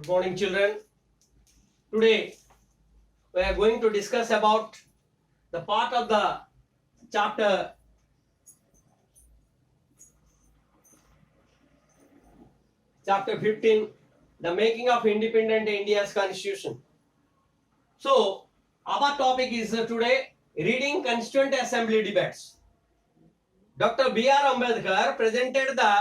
Good morning, children. Today we are going to discuss about the part of the chapter 15, the making of independent India's constitution. So our topic is today reading Constituent Assembly debates. Dr. B.R. Ambedkar presented the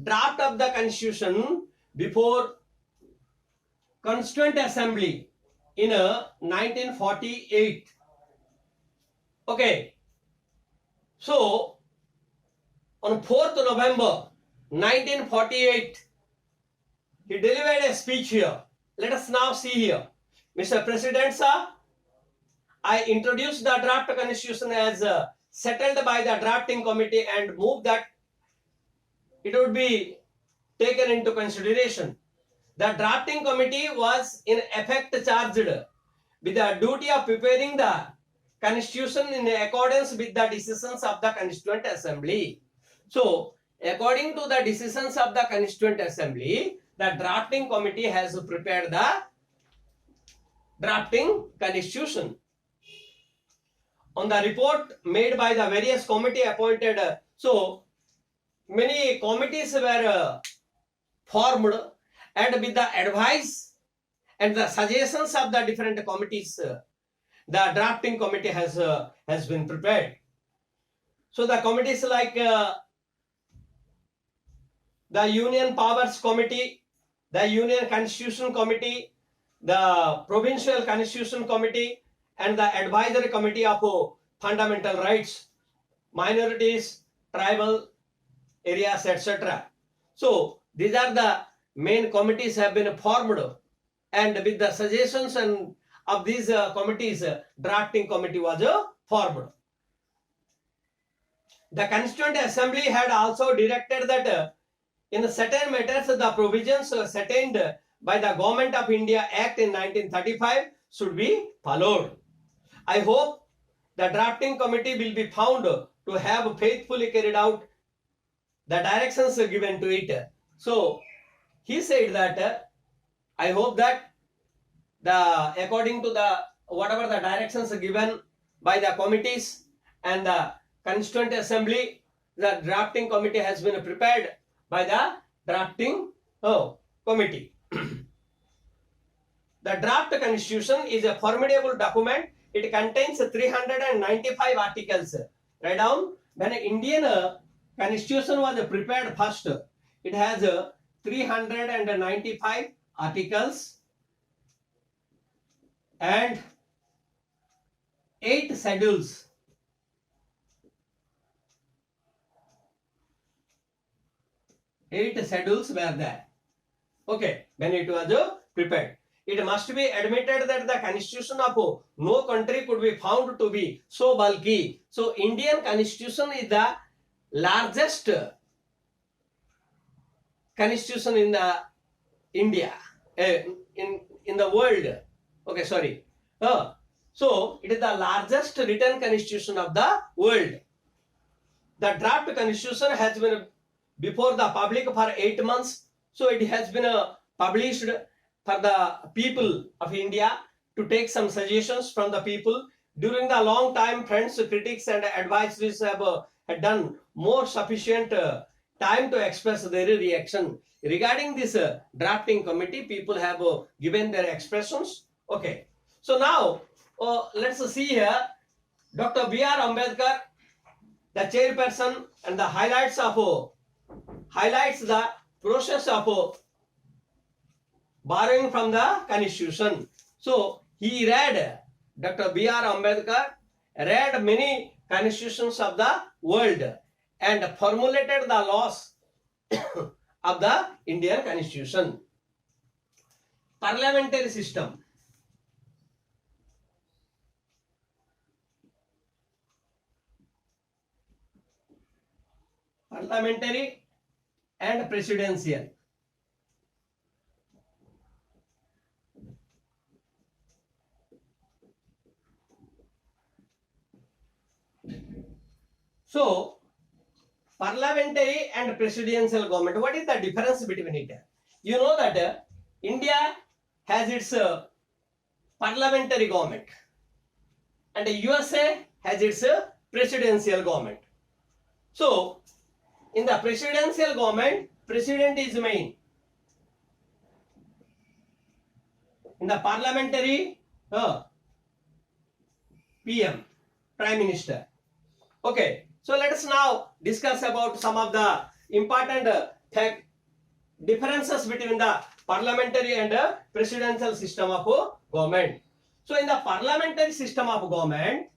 draft of the constitution before Constituent Assembly in 1948. Okay, so on 4th November 1948, he delivered a speech here. Let us now see here. Mr. President, sir, I introduce the draft constitution as settled by the drafting committee and move that it would be taken into consideration. The drafting committee was in effect charged with the duty of preparing the constitution in accordance with the decisions of the Constituent Assembly. So, according to the decisions of the Constituent Assembly, the drafting committee has prepared the drafting constitution. On the report made by the various committee appointed, so many committees were formed, and with the advice and the suggestions of the different committees, the drafting committee has been prepared. So the committees like the Union Powers Committee, the Union Constitution Committee, the Provincial Constitution Committee, and the Advisory Committee of Fundamental Rights, Minorities, Tribal Areas, etc. So these are the main committees have been formed, and with the suggestions and of these committees, drafting committee was formed. The Constituent Assembly had also directed that in certain matters the provisions sustained by the Government of India Act in 1935 should be followed. I hope the drafting committee will be found to have faithfully carried out the directions given to it. So he said that I hope that according to the whatever the directions given by the committees and the Constituent Assembly, the drafting committee has been prepared by the drafting committee. The draft constitution is a formidable document. It contains 395 articles. Write down, when Indian constitution was prepared first, it has 395 articles and 8 schedules. 8 schedules were there. Okay, when it was prepared. It must be admitted that the constitution of no country could be found to be so bulky. So Indian constitution is the largest constitution in the India, in the world. Okay, sorry. So it is the largest written constitution of the world. The draft constitution has been before the public for 8 months. So it has been published for the people of India to take some suggestions from the people. During the long time, friends, critics and advisors have done more sufficient time to express their reaction. Regarding this drafting committee, people have given their expressions. Okay. So now, let's see here, Dr. B.R. Ambedkar, the chairperson, and the highlights the process of borrowing from the constitution. So he read, Dr. B.R. Ambedkar read many constitutions of the world and formulated the laws of the Indian constitution. Parliamentary system. Parliamentary and presidential. So, parliamentary and presidential government, what is the difference between it? You know that India has its parliamentary government, and the USA has its presidential government. So, in the presidential government, president is main. In the parliamentary, PM, Prime Minister. Okay, so let us now discuss about some of the important differences between the parliamentary and presidential system of government. So in the parliamentary system of government,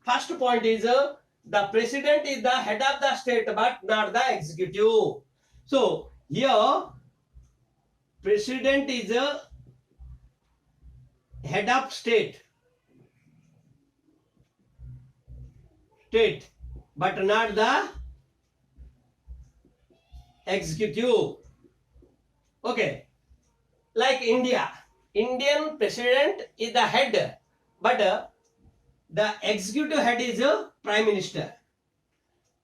first point is the president is the head of the state but not the executive. So here president is a head of state but not the executive. Okay, like Indian president is the head, but the executive head is a prime minister.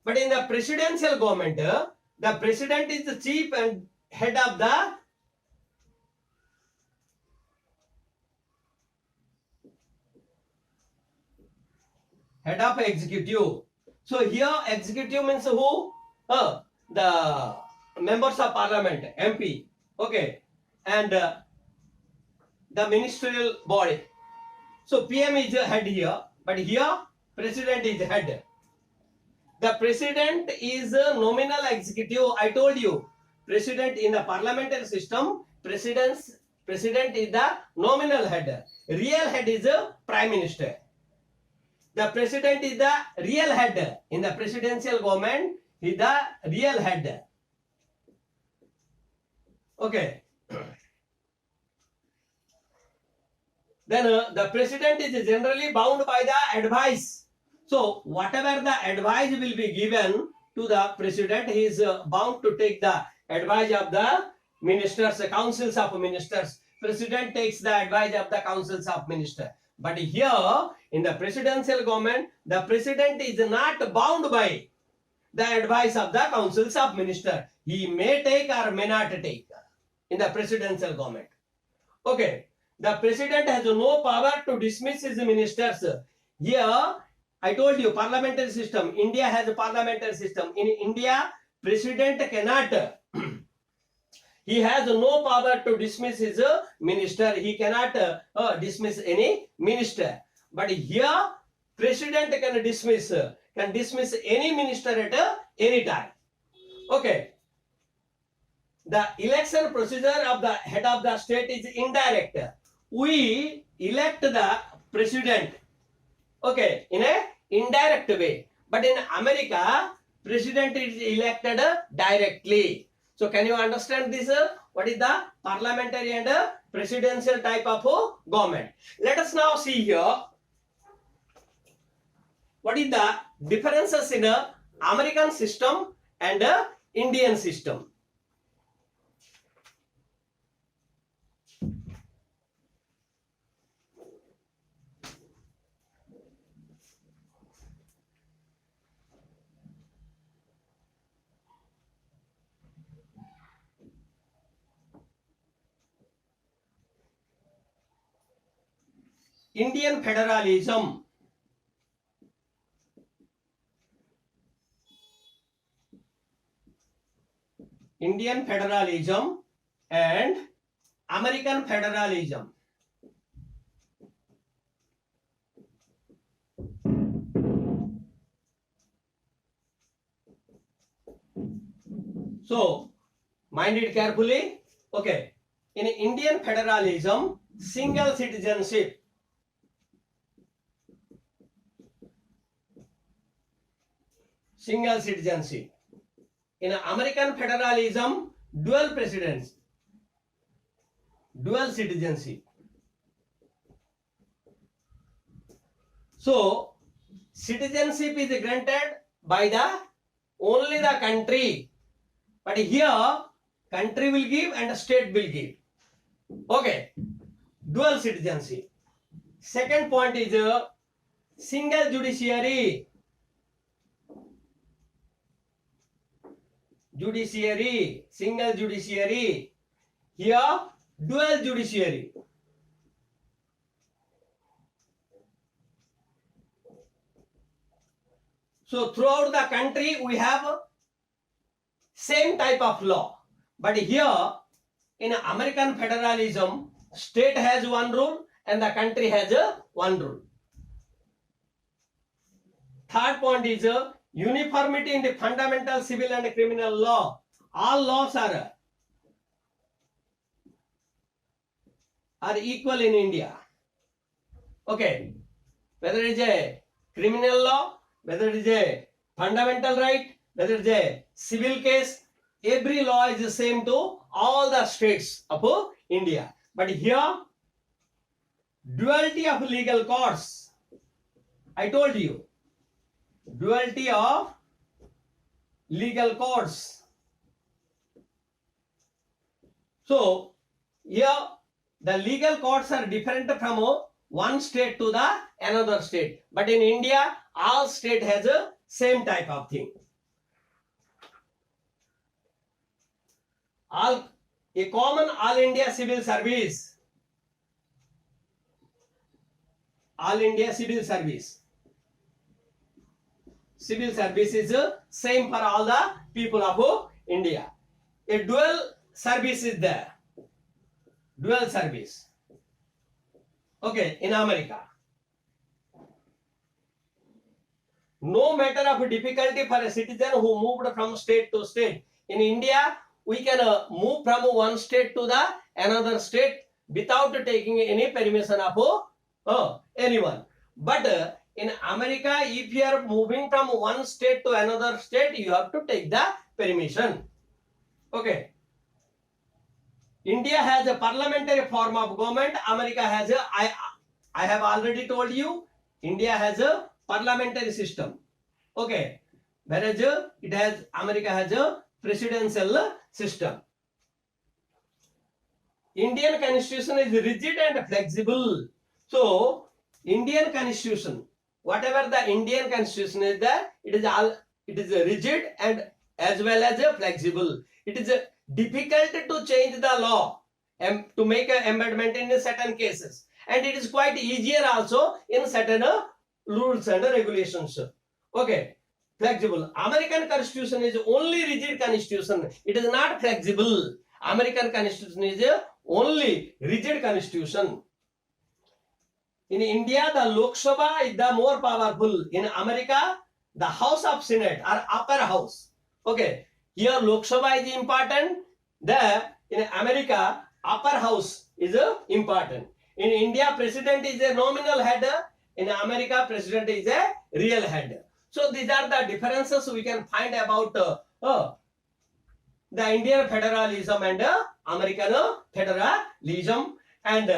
But in the presidential government, the president is the chief and head of the executive. So here executive means who? The members of parliament, MP. Okay, and the ministerial body. So PM is the head here, but here president is the head. The president is a nominal executive. I told you, president in the parliamentary system, president is the nominal head. Real head is a prime minister. The president is the real head. In the presidential government, he is the real head. Okay. Then the president is generally bound by the advice. So whatever the advice will be given to the president, he is bound to take the advice of the ministers, councils of ministers. President takes the advice of the councils of ministers. But here in the presidential government, the president is not bound by the advice of the councils of ministers. He may take or may not take in the presidential government. Okay, the president has no power to dismiss his ministers. Here, I told you, parliamentary system. India has a parliamentary system. In India, president cannot. He has no power to dismiss his minister. He cannot dismiss any minister. But here, president can dismiss any minister at any time. Okay. The election procedure of the head of the state is indirect. We elect the president, okay, in a indirect way. But in America, president is elected directly. So can you understand this? What is the parliamentary and presidential type of government? Let us now see here what is the differences in American system and Indian system. Indian federalism. Indian federalism and American federalism. So, mind it carefully. Okay. In Indian federalism, single citizenship. Single citizenship. In American federalism, dual presidency, dual citizenship. So, citizenship is granted by the only the country, but here country will give and state will give. Okay, dual citizenship. Second point is single judiciary. Single judiciary. Here dual judiciary. So throughout the country we have same type of law, but here in American federalism, state has one rule and the country has one rule. Third point is uniformity in the fundamental civil and criminal law. All laws are equal in India. Okay, whether it is a criminal law, whether it is a fundamental right, whether it is a civil case, every law is the same to all the states of India. But here, duality of legal courts. I told you, duality of legal courts. So here the legal courts are different from one state to the another state, but in India all state has a same type of thing. A common all India civil service. All India civil service. Civil service is same for all the people of India. A dual service is there. Dual service. Okay, in America. No matter of difficulty for a citizen who moved from state to state. In India, we can move from one state to the another state without taking any permission of anyone. But in America, if you are moving from one state to another state, you have to take the permission. Okay. India has a parliamentary form of government. America has a, I have already told you, India has a parliamentary system. Okay. Whereas America has a presidential system. Indian constitution is rigid and flexible. So, Indian constitution, whatever the Indian constitution is there, it is rigid and as well as flexible. It is difficult to change the law and to make an amendment in certain cases, and it is quite easier also in certain rules and regulations. Okay, flexible. American constitution is only rigid constitution. It is not flexible. American constitution is only rigid constitution. In India, the Lok Sabha is the more powerful. In America, the House of Senate or upper house. Okay, here Lok Sabha is important. There in America, upper house is important. In India, president is a nominal head. In America, president is a real head. So these are the differences we can find about the Indian federalism and American federalism, and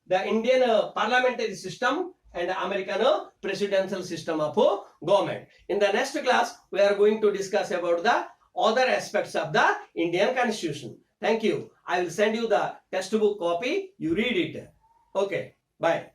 the Indian parliamentary system and American presidential system of government. In the next class, we are going to discuss about the other aspects of the Indian constitution. Thank you. I will send you the textbook copy. You read it. Okay. Bye.